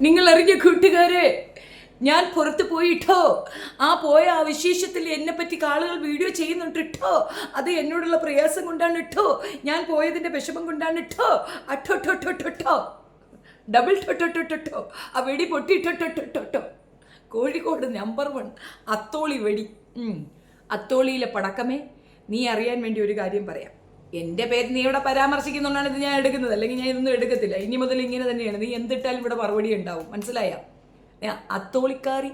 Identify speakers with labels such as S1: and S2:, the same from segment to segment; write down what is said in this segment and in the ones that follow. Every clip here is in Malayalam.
S1: നിങ്ങൾ അറിഞ്ഞ കൂട്ടുകാരെ, ഞാൻ പുറത്ത് പോയിട്ടോ പോയ ആ വിശേഷത്തിൽ എന്നെ പറ്റി ആളുകൾ വീഡിയോ ചെയ്യുന്നുണ്ട് ഇട്ടോ. അത് എന്നോടുള്ള പ്രയാസം കൊണ്ടാണ് ഇട്ടോ, ഞാൻ പോയതിൻ്റെ വിഷമം കൊണ്ടാണ് ഇട്ടോ. അട്ടോട്ടോട്ടോട്ടോ, ഡബിൾ ടൊട്ടോട്ടോട്ടോ, ആ വെടി പൊട്ടിട്ടോട്ടോട്ടോ. കോഴിക്കോട് നമ്പർ 1 അത്തോളി വെടി. അത്തോളിയിലെ പടക്കമേ, നീ അറിയാൻ വേണ്ടി ഒരു കാര്യം പറയാം. എൻ്റെ പേര് നീ ഇവിടെ പരാമർശിക്കുന്നുകൊണ്ടാണ് ഇത് ഞാൻ എടുക്കുന്നത്, അല്ലെങ്കിൽ ഞാൻ ഇതൊന്നും എടുക്കത്തില്ല. ഇനി മുതൽ ഇങ്ങനെ തന്നെയാണ്, നീ എന്തിട്ടാലും ഇവിടെ മറുപടി ഉണ്ടാവും. മനസ്സിലായ? അത്തോളിക്കാരി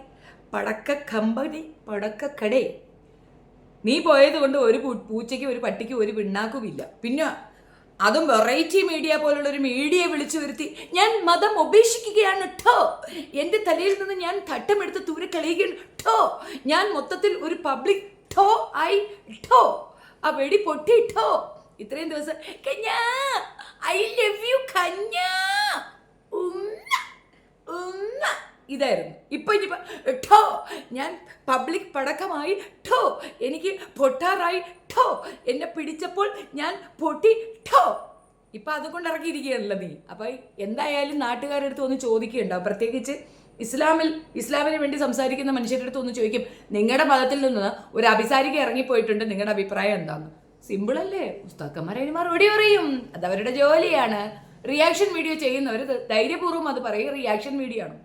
S1: പടക്ക കമ്പനി പടക്കക്കടേ. നീ പോയത് കൊണ്ട് ഒരു പൂച്ചയ്ക്കും ഒരു പട്ടിക്കും ഒരു പിണ്ണാക്കുമില്ല. പിന്നെ അതും വെറൈറ്റി മീഡിയ പോലുള്ള ഒരു മീഡിയ വിളിച്ചു വരുത്തി ഞാൻ മതം ഉപേക്ഷിക്കുകയാണ് ട്ടോ, എൻ്റെ തലയിൽ നിന്ന് ഞാൻ തട്ടമെടുത്ത് ദൂരെ കളയുകയാണ് ട്ടോ, ഞാൻ മൊത്തത്തിൽ ഒരു പബ്ലിക് ഠോ ആയി ഠോ, ആ വെടി പൊട്ടിട്ടോ. ഇത്രയും ദിവസം കഞ്ഞാ ഐ ലവ് യു കഞ്ഞാ ഇതായിരുന്നു. ഇപ്പൊ ഠോ ഞാൻ പബ്ലിക് പടക്കമായി ഠോ, എനിക്ക് പൊട്ടാറായി ഠോ, എന്നെ പിടിച്ചപ്പോൾ ഞാൻ പൊട്ടി ഠോ. ഇപ്പൊ അതുകൊണ്ട് ഇറക്കിയിരിക്കുകയാണല്ലോ നീ. അപ്പൊ എന്തായാലും നാട്ടുകാരുടെ അടുത്ത് ഒന്ന് ചോദിക്കുകയുണ്ടാവും, പ്രത്യേകിച്ച് ഇസ്ലാമിന് വേണ്ടി സംസാരിക്കുന്ന മനുഷ്യരുടെ അടുത്ത് ഒന്ന് ചോദിക്കും, നിങ്ങളുടെ മതത്തിൽ നിന്ന് ഒരു അഭിസാരിക ഇറങ്ങിപ്പോയിട്ടുണ്ട്, നിങ്ങളുടെ അഭിപ്രായം എന്താന്ന്? സിമ്പിൾ അല്ലേ? പുസ്തകന്മാരെ മറുപടി പറയും, അതവരുടെ ജോലിയാണ്. റിയാക്ഷൻ വീഡിയോ ചെയ്യുന്നവർ ധൈര്യപൂർവ്വം അത് പറയും, റിയാക്ഷൻ വീഡിയോ ആണ്.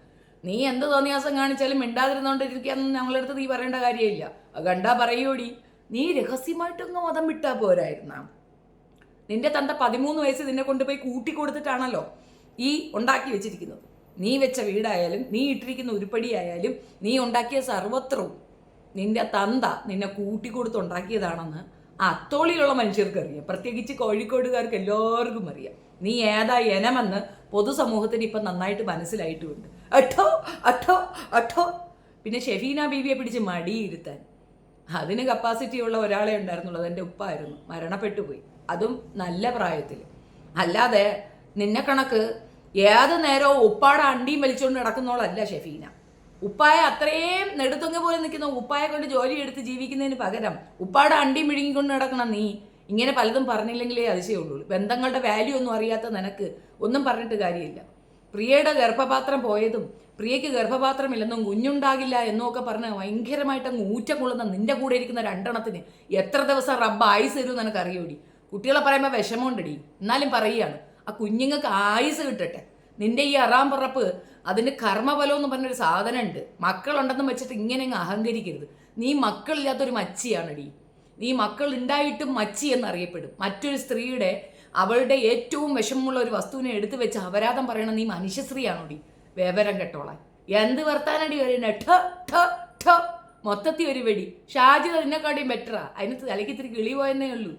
S1: നീ എന്ത് തോന്നിയാസം കാണിച്ചാലും മിണ്ടാതിരുന്നോണ്ടിരിക്കാന്ന് ഞങ്ങളടുത്ത് നീ പറയേണ്ട കാര്യമില്ല. കണ്ടാ പറയൂടി, നീ രഹസ്യമായിട്ടൊന്ന് മതം വിട്ടാ പോരായിരുന്ന. നിന്റെ തന്ത 13 വയസ്സ് നിന്നെ കൊണ്ടുപോയി കൂട്ടിക്കൊടുത്തിട്ടാണല്ലോ ഈ ഉണ്ടാക്കി വെച്ചിരിക്കുന്നത്. നീ വെച്ച വീടായാലും നീ ഇട്ടിരിക്കുന്ന ഉരുപ്പടിയായാലും നീ ഉണ്ടാക്കിയ സർവത്രവും നിന്റെ തന്ത നിന്നെ കൂട്ടിക്കൊടുത്തുണ്ടാക്കിയതാണെന്ന് അത്തോളിയിലുള്ള മനുഷ്യർക്ക് അറിയാം, പ്രത്യേകിച്ച് കോഴിക്കോടുകാർക്ക് എല്ലാവർക്കും അറിയാം. നീ ഏതാ ഇനമെന്ന് പൊതുസമൂഹത്തിന് ഇപ്പം നന്നായിട്ട് മനസ്സിലായിട്ടുമുണ്ട്. അഠോ അഠോ അഠോ. പിന്നെ ഷെഫീന ബീവിയെ പിടിച്ച് മടിയിരുത്താൻ അതിന് കപ്പാസിറ്റി ഉള്ള ഒരാളെ ഉണ്ടായിരുന്നുള്ളൂ, അതെൻ്റെ ഉപ്പായിരുന്നു, മരണപ്പെട്ടു പോയി, അതും നല്ല പ്രായത്തിൽ. അല്ലാതെ നിന്നെ കണക്ക് ഏത് നേരവും ഉപ്പാടെ അണ്ടിയും വലിച്ചുകൊണ്ട് നടക്കുന്നോളല്ല ഷെഫീന. ഉപ്പായ അത്രയും നെടുത്തൊങ്ങ പോലെ നിൽക്കുന്ന ഉപ്പായെ കൊണ്ട് ജോലി എടുത്ത് ജീവിക്കുന്നതിന് പകരം ഉപ്പാടെ അണ്ടിയും വിഴുങ്ങിക്കൊണ്ട് നടക്കണം നീ. ഇങ്ങനെ പലതും പറഞ്ഞില്ലെങ്കിലേ അതിശയുള്ളൂ. ബന്ധങ്ങളുടെ വാല്യൂ ഒന്നും അറിയാത്ത നിനക്ക് ഒന്നും പറഞ്ഞിട്ട് കാര്യമില്ല. പ്രിയയുടെ ഗർഭപാത്രം പോയതും പ്രിയയ്ക്ക് ഗർഭപാത്രമില്ലെന്നും കുഞ്ഞുണ്ടാകില്ല എന്നും ഒക്കെ പറഞ്ഞ് ഭയങ്കരമായിട്ട് അങ്ങ് ഊറ്റം കൊള്ളുന്ന നിന്റെ കൂടെ ഇരിക്കുന്ന രണ്ടെണ്ണത്തിന് എത്ര ദിവസം റബ്ബ് ആയുസ് തരും നിനക്ക് അറിയൂടി. കുട്ടികളെ പറയുമ്പോൾ വിഷമമുണ്ടടി, എന്നാലും പറയുകയാണ്, ആ കുഞ്ഞുങ്ങൾക്ക് ആയുസ് കിട്ടട്ടെ. നിന്റെ ഈ അറാം പറപ്പ് അതിന് കർമ്മഫലം എന്ന് പറഞ്ഞൊരു സാധനം ഉണ്ട്. മക്കളുണ്ടെന്ന് വെച്ചിട്ട് ഇങ്ങനെ അങ്ങ് അഹങ്കരിക്കരുത്. നീ മക്കളില്ലാത്തൊരു മച്ചിയാണടി. നീ മക്കൾ ഉണ്ടായിട്ടും മച്ചി എന്നറിയപ്പെടും. മറ്റൊരു സ്ത്രീയുടെ അവളുടെ ഏറ്റവും വിഷമമുള്ള ഒരു വസ്തുവിനെ എടുത്തു വെച്ച് അപരാധം പറയണം നീ മനുഷ്യസ്ത്രീയാണോടി? വിവരം കെട്ടോളാൻ എന്ത് വർത്താനടി വരണ ഠ ഠ ഠ. മൊത്തത്തിൽ ഒരു വെടി. ഷാജിദ നിന്നെക്കാട്ടിയും ബെറ്ററാ, അതിന് തലയ്ക്ക് ഇത്തിരി കിളി പോയെന്നേ ഉള്ളൂ.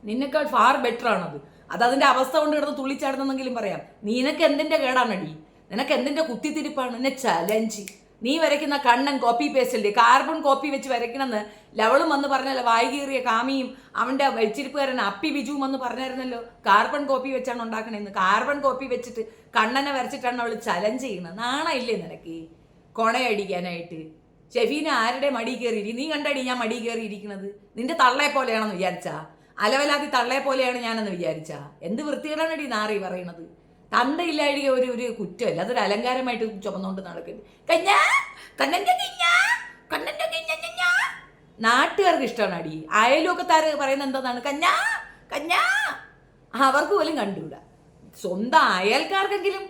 S1: നിന്നെക്കാൾ ഫാർ ബെറ്റർ ആണത്. അതിന്റെ അവസ്ഥ കൊണ്ട് കിടന്ന് തുള്ളിച്ചാടുന്നെങ്കിലും പറയാം. നിനക്ക് എന്തിന്റെ കേടാണടി? നിനക്ക് എന്തിന്റെ കുത്തിത്തിരിപ്പാണ്? എന്നെ ചലഞ്ച്. നീ വരയ്ക്കുന്ന കണ്ണൻ കോപ്പി പേസ്റ്റല്ലേ, കാർബൺ കോപ്പി വെച്ച് വരയ്ക്കണമെന്ന് ലവളും വന്ന് പറഞ്ഞല്ലോ. വായികീറിയ കാമിയും അവൻ്റെ വെച്ചിരിപ്പുകാരൻ അപ്പി ബിജുവും വന്ന് പറഞ്ഞായിരുന്നല്ലോ, കാർബൺ കോപ്പി വെച്ചാണ് ഉണ്ടാക്കണേന്ന്. കാർബൺ കോപ്പി വെച്ചിട്ട് കണ്ണനെ വരച്ചിട്ടാണ് അവൾ ചലഞ്ച് ചെയ്യണത്. നാണയില്ലേ നിനക്ക് കൊണയടിക്കാനായിട്ട്? ഷെഫീന ആരുടെ മടി കയറി? നീ കണ്ടടി ഞാൻ മടി കയറി ഇരിക്കുന്നത്? നിന്റെ തള്ളയെ പോലെയാണെന്ന് വിചാരിച്ചാ? അലവലാതി തള്ളയെ പോലെയാണ് ഞാനെന്ന് വിചാരിച്ചാ? എന്ത് വൃത്തികേടാണടി നാറി പറയണത്? തന്തയില്ലാഴിക ഒരു കുറ്റമല്ല, അതൊരു അലങ്കാരമായിട്ട് ചുമന്നുകൊണ്ട് നടക്കുന്നത്. കഞ്ഞാ കണ്ണൻ്റെ കിഞ്ഞാ കണ്ണൻ്റെ കിഞ്ഞ. നാട്ടുകാർക്ക് ഇഷ്ടമാണ് അടി. അയൽവക്കത്താര് പറയുന്നത് എന്താണ്? കഞ്ഞാ കഞ്ഞാ. അവർക്ക് പോലും കണ്ടുകൂടാ. സ്വന്തം അയൽക്കാർക്കെങ്കിലും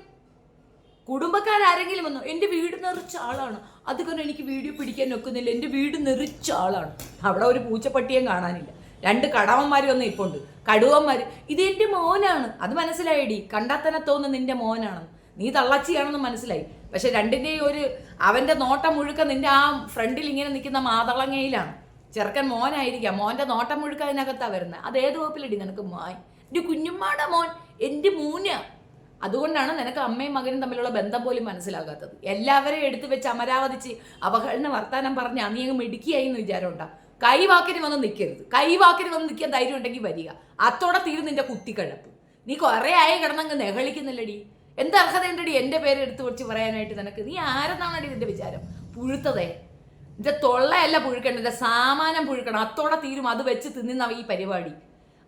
S1: കുടുംബക്കാരെങ്കിലും വന്നു, എൻ്റെ വീട് നിറച്ച ആളാണ്, അതുകൊണ്ട് എനിക്ക് വീഡിയോ പിടിക്കാൻ ഒക്കുന്നില്ല, എൻ്റെ വീട് നിറച്ച ആളാണ്. അവിടെ ഒരു പൂച്ചപ്പട്ടിയും കാണാനില്ല. 2 കടവന്മാർ വന്ന് ഇപ്പോൾ ഉണ്ട്, കടുവന്മാർ. ഇത് എൻ്റെ മോനാണ്, അത് മനസ്സിലായിടി. കണ്ടാൽ തന്നെ തോന്നുന്നു നിന്റെ മോനാണെന്ന്. നീ തള്ളച്ചിയാണെന്ന് മനസ്സിലായി. പക്ഷെ രണ്ടിൻ്റെയും അവൻ്റെ നോട്ടം മുഴുക്ക നിന്റെ ആ ഫ്രണ്ടിൽ ഇങ്ങനെ നിൽക്കുന്ന മാതളങ്ങയിലാണ്. ചെറുക്കൻ മോനായിരിക്കാം, മോൻ്റെ നോട്ടം മുഴുക്ക അതിനകത്താണ് വരുന്നത്. അത് ഏത് വകുപ്പിലടി നിനക്ക് മോൻ? എൻ്റെ കുഞ്ഞുമ്മാടെ മോൻ, എൻ്റെ മൂന. അതുകൊണ്ടാണ് നിനക്ക് അമ്മയും മകനും തമ്മിലുള്ള ബന്ധം പോലും മനസ്സിലാകാത്തത്. എല്ലാവരെയും എടുത്തു വെച്ച് അമരാവതിച്ച് അവഹേളന വർത്താനം പറഞ്ഞ് നീ അങ്ങ് മിടുക്കിയായി എന്ന് വിചാരമുണ്ടാ. കൈവാക്കിന് വന്ന് നിൽക്കരുത്. കൈവാക്കിന് വന്ന് നിൽക്കാൻ ധൈര്യം ഉണ്ടെങ്കിൽ വരിക. അത്തോടെ തീരും നിന്റെ കുത്തിക്കഴപ്പ്. നീ കുറേ ആയി കിടന്നങ്ങ് നെഹളിക്കുന്നില്ലടി. എന്ത് അർഹതയുണ്ടടി എൻ്റെ പേര് എടുത്തു വെച്ച് പറയാനായിട്ട് നിനക്ക്? നീ ആരെന്നാണടി നിന്റെ വിചാരം? പുഴുത്തതേ, നിന്റെ തൊള്ളയല്ല പുഴുക്കണം, നിന്റെ സാമാനം പുഴുക്കണം. അത്തോടെ തീരും അത് വെച്ച് തിന്നുന്ന ഈ പരിപാടി.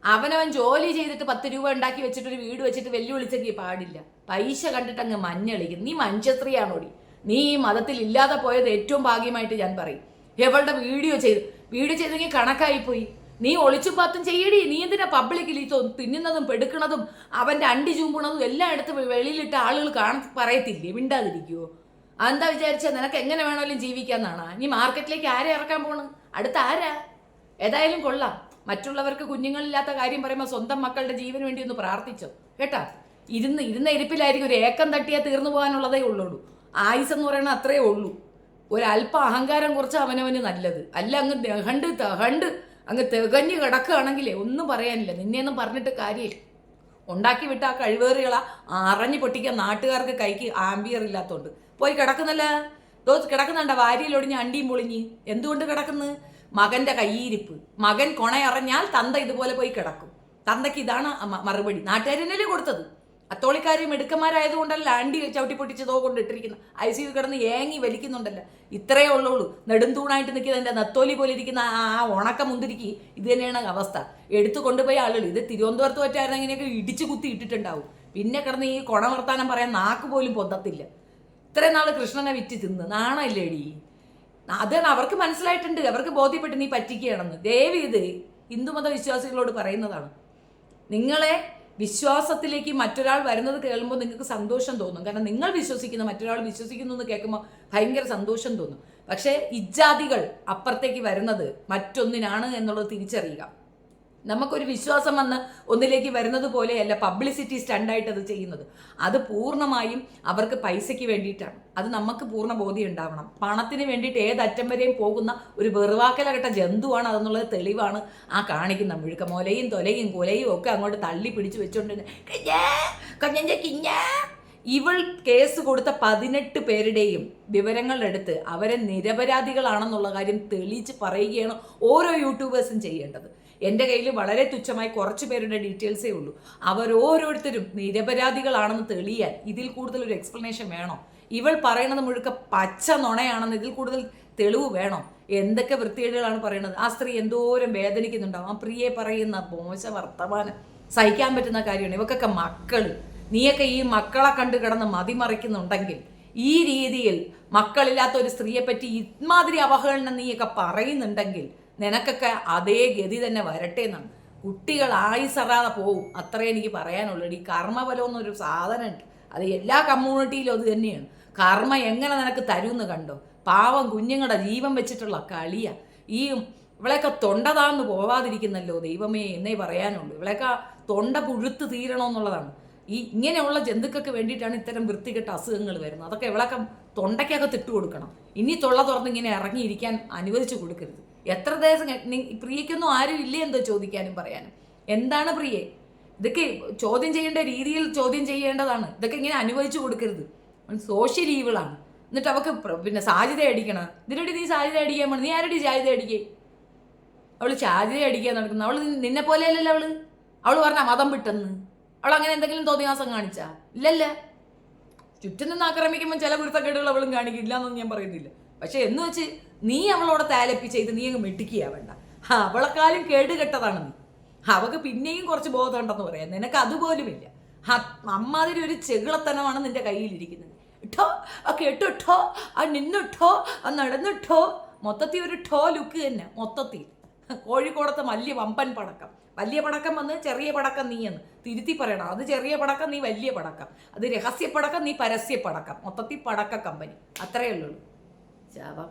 S1: അവനവൻ ജോലി ചെയ്തിട്ട് 10 രൂപ ഉണ്ടാക്കി വെച്ചിട്ട് ഒരു വീട് വെച്ചിട്ട് വെല്ലുവിളിച്ചെങ്കിൽ പാടില്ല. പൈസ കണ്ടിട്ട് അങ്ങ് മഞ്ഞളിക്കും. നീ മഞ്ചത്രിയാണോടി? നീ ഈ മതത്തിൽ ഇല്ലാതെ പോയത് ഏറ്റവും ഭാഗ്യമായിട്ട് ഞാൻ പറയും. എവളുടെ വീഡിയോ ചെയ്തെങ്കിൽ കണക്കായിപ്പോയി. നീ ഒളിച്ചും പാത്തും ചെയ്യടി. നീ എന്തിനാ പബ്ലിക്കിൽ ഈ തിന്നുന്നതും പെടുക്കണതും അവൻ്റെ അണ്ടി ചൂമ്പണതും എല്ലാം എടുത്ത് വെളിയിലിട്ട് ആളുകൾ പറയത്തില്ലേ? മിണ്ടാതിരിക്കുവോ? അതെന്താ വിചാരിച്ചാൽ നിനക്ക് എങ്ങനെ വേണമെങ്കിലും ജീവിക്കാന്നാണ്? നീ മാർക്കറ്റിലേക്ക് ആരെ ഇറക്കാൻ പോണ്? അടുത്ത ആരാ? ഏതായാലും കൊള്ളാം. മറ്റുള്ളവർക്ക് കുഞ്ഞുങ്ങളില്ലാത്ത കാര്യം പറയുമ്പോൾ സ്വന്തം മക്കളുടെ ജീവന് വേണ്ടി ഒന്ന് പ്രാർത്ഥിച്ചോ കേട്ടാ. ഇരുന്ന ഇരിപ്പിലായിരിക്കും ഒരു ഏക്കം തട്ടിയാൽ തീർന്നു പോകാനുള്ളതേ ഉള്ളൂ. ആയുസ് എന്ന് പറയുന്നത് അത്രയേ ഉള്ളൂ. ഒരല്പം അഹങ്കാരം കുറച്ച് അവനവന് നല്ലത്. അല്ല അങ്ങ് തഹണ്ട് അങ്ങ് തികഞ്ഞ് കിടക്കുകയാണെങ്കിലേ ഒന്നും പറയാനില്ല. നിന്നെയൊന്നും പറഞ്ഞിട്ട് കാര്യമില്ല. ഉണ്ടാക്കി വിട്ട ആ കഴിവേറികളാ അറിഞ്ഞു പൊട്ടിക്കാൻ നാട്ടുകാർക്ക് കൈക്ക് ആംബിയർ ഇല്ലാത്തതുകൊണ്ട് പോയി കിടക്കുന്നല്ല. കിടക്കുന്നുണ്ട വാരിയിലൊടിഞ്ഞ് അണ്ടിയും പൊളിഞ്ഞ്. എന്തുകൊണ്ട് കിടക്കുന്നു? മകന്റെ കയ്യിരിപ്പ്. മകൻ കൊണയറിഞ്ഞാൽ തന്ത ഇതുപോലെ പോയി കിടക്കും. തന്തയ്ക്ക് ഇതാണ് മറുപടി. നാട്ടുകാരനല്ലേ കൊടുത്തത്. അത്തോളിക്കാരും മിടുക്കന്മാരായതുകൊണ്ടല്ല അണ്ടി ചവിട്ടി പൊട്ടിച്ചതോ കൊണ്ടിട്ടിരിക്കുന്ന ICU കിടന്ന് ഏങ്ങി വലിക്കുന്നുണ്ടല്ലോ. ഇത്രയേ ഉള്ളൂ. നെടുന്തൂണായിട്ട് നിൽക്കുന്നതിൻ്റെ നത്തോലി പോലെ ഇരിക്കുന്ന ആ ഉണക്ക മുന്തിരിക്ക് ഇത് തന്നെയാണ് അവസ്ഥ. എടുത്തു കൊണ്ടുപോയി ആളുകൾ. ഇത് തിരുവനന്തപുരത്ത് പറ്റായിരുന്നു ഇങ്ങനെയൊക്കെ ഇടിച്ചു കുത്തി ഇട്ടിട്ടുണ്ടാവും. പിന്നെ കിടന്ന് ഈ കൊണവർത്താനം പറയാൻ നാക്ക് പോലും പൊന്തത്തില്ല. ഇത്രയും നാൾ കൃഷ്ണനെ വിറ്റ് തിന്ന് നാണല്ലേടി? അതാണ് അവർക്ക് മനസ്സിലായിട്ടുണ്ട്. അവർക്ക് ബോധ്യപ്പെട്ട് നീ പറ്റിക്കുകയാണെന്ന്. ദയവ് ഇത് ഹിന്ദുമത വിശ്വാസികളോട് പറയുന്നതാണ്. നിങ്ങളെ വിശ്വാസത്തിലേക്ക് മറ്റൊരാൾ വരുന്നത് കേൾക്കുമ്പോൾ നിങ്ങൾക്ക് സന്തോഷം തോന്നും. കാരണം നിങ്ങൾ വിശ്വസിക്കുന്ന മറ്റൊരാൾ വിശ്വസിക്കുന്നു എന്ന് കേൾക്കുമ്പോൾ ഭയങ്കര സന്തോഷം തോന്നും. പക്ഷേ ഇജ്ജാതികൾ അപ്പുറത്തേക്ക് വരുന്നത് മറ്റൊന്നിനാണ് എന്നുള്ളത് തിരിച്ചറിയുക. നമുക്കൊരു വിശ്വാസം വന്ന് ഒന്നിലേക്ക് വരുന്നത് പോലെയല്ല പബ്ലിസിറ്റി സ്റ്റണ്ടായിട്ട് അത് ചെയ്യുന്നത്. അത് പൂർണ്ണമായും അവർക്ക് പൈസയ്ക്ക് വേണ്ടിയിട്ടാണ്. അത് നമുക്ക് പൂർണ്ണ ബോധ്യം ഉണ്ടാവണം. പണത്തിന് വേണ്ടിയിട്ട് ഏതറ്റം വരെയും പോകുന്ന ഒരു വെറുവാക്കലകെട്ട ജന്തുവാണ് അതെന്നുള്ളത് തെളിവാണ് ആ കാണിക്കുന്ന മുഴുക്ക. മുലയും തൊലയും കൊലയും ഒക്കെ അങ്ങോട്ട് തള്ളി പിടിച്ചു വെച്ചോണ്ട് ഇവൾ കേസ് കൊടുത്ത 18 പേരുടെയും വിവരങ്ങളെടുത്ത് അവരെ നിരപരാധികളാണെന്നുള്ള കാര്യം തെളിയിച്ച് പറയുകയാണ് ഓരോ യൂട്യൂബേഴ്സും ചെയ്യേണ്ടത്. എൻ്റെ കയ്യിൽ വളരെ തുച്ഛമായി കുറച്ച് പേരുടെ ഡീറ്റെയിൽസേ ഉള്ളൂ. അവരോരോരുത്തരും നിരപരാധികളാണെന്ന് തെളിയാൻ ഇതിൽ കൂടുതൽ ഒരു എക്സ്പ്ലനേഷൻ വേണോ? ഇവൾ പറയുന്നത് മുഴുക്ക പച്ച നുണയാണെന്ന് ഇതിൽ കൂടുതൽ തെളിവ് വേണോ? എന്തൊക്കെ വൃത്തികേടുകളാണ് പറയുന്നത്. ആ സ്ത്രീ എന്തോരം വേദനിക്കുന്നുണ്ടാവും. ആ പ്രിയെ പറയുന്ന മോശ വർത്തമാനം സഹിക്കാൻ പറ്റുന്ന കാര്യമാണ്. ഇവക്കൊക്കെ മക്കള്. നീയൊക്കെ ഈ മക്കളെ കണ്ട് കിടന്ന് മതിമറിക്കുന്നുണ്ടെങ്കിൽ ഈ രീതിയിൽ മക്കളില്ലാത്ത ഒരു സ്ത്രീയെ പറ്റി ഇമാതിരി അവഹേളനം നീയൊക്കെ പറയുന്നുണ്ടെങ്കിൽ നിനക്കൊക്കെ അതേ ഗതി തന്നെ വരട്ടെ എന്നാണ്. കുട്ടികൾ ആയുസറാതെ പോവും. അത്രേ എനിക്ക് പറയാനുള്ളൂ. ഈ കർമ്മഫലം എന്നൊരു സാധനമുണ്ട്. അത് എല്ലാ കമ്മ്യൂണിറ്റിയിലും അത് തന്നെയാണ്. കർമ്മ എങ്ങനെ നിനക്ക് തരുമെന്ന് കണ്ടോ? പാവം കുഞ്ഞുങ്ങളുടെ ജീവൻ വെച്ചിട്ടുള്ള കളിയ. ഈ ഇവളെയൊക്കെ തൊണ്ടതാന്ന് പോവാതിരിക്കുന്നല്ലോ ദൈവമേ എന്നേ പറയാനുള്ളൂ. ഇവളെയൊക്കെ തൊണ്ട പുഴുത്ത് തീരണമെന്നുള്ളതാണ്. ഇങ്ങനെയുള്ള ജന്തുക്കൾക്ക് വേണ്ടിയിട്ടാണ് ഇത്തരം വൃത്തികെട്ട അസുഖങ്ങൾ വരുന്നത്. അതൊക്കെ ഇവളൊക്കെ തൊണ്ടയ്ക്കൊക്കെ തിട്ടു കൊടുക്കണം. ഇനി തൊള്ള തുറന്ന് ഇങ്ങനെ ഇറങ്ങിയിരിക്കാൻ അനുവദിച്ചു കൊടുക്കരുത്. എത്ര ദിവസം പ്രിയയ്ക്കൊന്നും ആരും ഇല്ലേ എന്തോ ചോദിക്കാനും പറയാനും. എന്താണ് പ്രിയെ? ഇതൊക്കെ ചോദ്യം ചെയ്യേണ്ട രീതിയിൽ ചോദ്യം ചെയ്യേണ്ടതാണ്. ഇതൊക്കെ ഇങ്ങനെ അനുവദിച്ചു കൊടുക്കരുത്. സോഷ്യൽ ഈവിളാണ്. എന്നിട്ട് അവൾക്ക് പിന്നെ സാധ്യത അടിക്കണം. ഇതിനോട് നീ സാധ്യത അടിക്കാൻ വേണം. നീ ആരുടെ സാധ്യത അടിക്കേ? അവൾ സാധ്യത അടിക്കാൻ നടക്കുന്നു. അവൾ നിന്നെ പോലെയല്ലല്ലോ അവൾ പറഞ്ഞ മതം വിട്ടെന്ന്. അവൾ അങ്ങനെ എന്തെങ്കിലും തോന്നിയാസം കാണിച്ചാ? ഇല്ലല്ല. ചുറ്റും നിന്ന് ആക്രമിക്കുമ്പോൾ ചില കുരുത്തക്കേടുകൾ അവളും കാണിക്കില്ല എന്നൊന്നും ഞാൻ പറയുന്നില്ല. പക്ഷെ എന്ന് വെച്ച് നീ അവളോട് താലപ്പി ചെയ്ത് നീ അങ്ങ് മെട്ടിക്കുക വേണ്ട. അവളെക്കാളും കേടുകെട്ടതാണ് നീ. അവൾക്ക് പിന്നെയും കുറച്ച് ബോധം ഉണ്ടെന്ന് പറയാം. നിനക്ക് അതുപോലുമില്ല. അമ്മാതിരി ഒരു ചെകിളത്തനമാണ് നിന്റെ കയ്യിലിരിക്കുന്നത്. ഇട്ടോ ആ കേട്ടോ, ആ നിന്നിട്ടോ, ആ നടന്നിട്ടോ, മൊത്തത്തിൽ ഒരു ഠോ ലുക്ക് തന്നെ. മൊത്തത്തിൽ കോഴിക്കോടത്തെ വലിയ വമ്പൻ പടക്കം. വലിയ പടക്കം വന്ന് ചെറിയ പടക്കം നീ എന്ന് തിരുത്തി പറയണം. അത് ചെറിയ പടക്കം, നീ വലിയ പടക്കം. അത് രഹസ്യ പടക്കം, നീ പരസ്യ പടക്കം. മൊത്തത്തിൽ പടക്ക കമ്പനി. അത്രയേ ഉള്ളൂ. ശാപം.